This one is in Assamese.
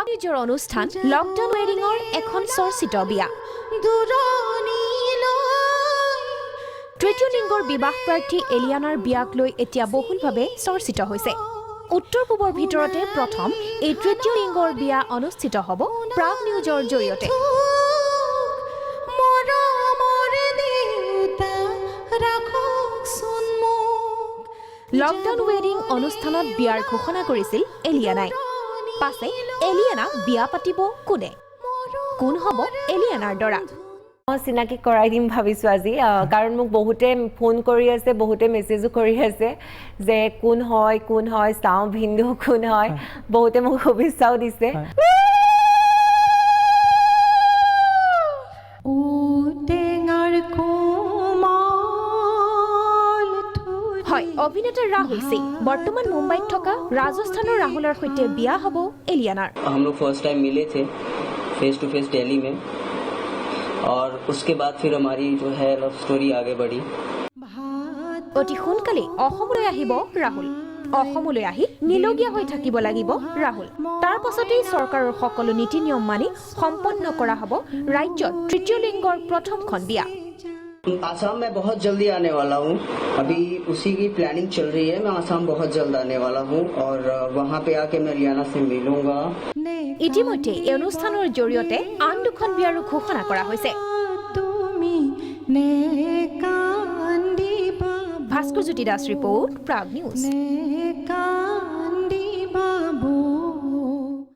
নিজৰ অনুষ্ঠান লকডাউন ৱেডিঙৰ এখন চৰ্চিত বিয়া তৃতীয় লিংগৰ বিবাহ প্ৰাৰ্থী এলিয়ানাৰ বিয়াক লৈ এতিয়া বহুলভাৱে চৰ্চিত হৈছে উত্তৰ পূবৰ ভিতৰতে প্ৰথম এই তৃতীয় লিংগৰ বিয়া অনুষ্ঠিত হ'ব প্ৰাগ নিউজৰ জৰিয়তে লকডাউন ৱেডিং অনুষ্ঠানত বিয়াৰ ঘোষণা কৰিছিল এলিয়ানাই পাছে এলিয়ানা বিয়া পাতিব কোনে কোন হ'ব এলিয়ানাৰ দৰা চিনাকি কৰাই দিম ভাবিছোঁ আজি কাৰণ মোক বহুতে ফোন কৰি আছে বহুতে মেছেজো কৰি আছে যে কোন হয় চাওঁ ভিন্দু কোন হয় বহুতে মোক শুভেচ্ছাও দিছে হয় অভিনেতা ৰাহুল সিং বৰ্তমান মুম্বাইত থকা ৰাজস্থানৰ ৰাহুলৰ সৈতে বিয়া হ'ব এলিয়ানাৰ हम लोग फर्स्ट टाइम मिले थे फेस टू फेस दिल्ली में और उसके बाद फिर हमारी जो है लव स्टोरी आगे बढ़ी অতি সোনকালে অসমলৈ আহিব ৰাহুল অসমলৈ আহি নিলগীয়া হৈ থাকিব লাগিব ৰাহুল তাৰ পাছতেই চৰকাৰৰ সকলো নীতি নিয়ম মানি সম্পন্ন কৰা হ'ব ৰাজ্যত তৃতীয় লিংগৰ প্ৰথমখন বিয়া आसाम में बहुत जल्दी आने वाला हूँ अभी उसी की प्लानिंग चल रही है मैं आसाम बहुत जल्द आने वाला हूँ और वहाँ पे आके मैं लियाना से मिलूंगा ইতিমধ্যে এই অনুষ্ঠানৰ জৰিয়তে আন দুখন বিয়াৰো ঘোষণা কৰা হৈছে ভাস্কৰ জ্যোতি দাস ৰিপৰ্ট প্ৰাগ নিউজ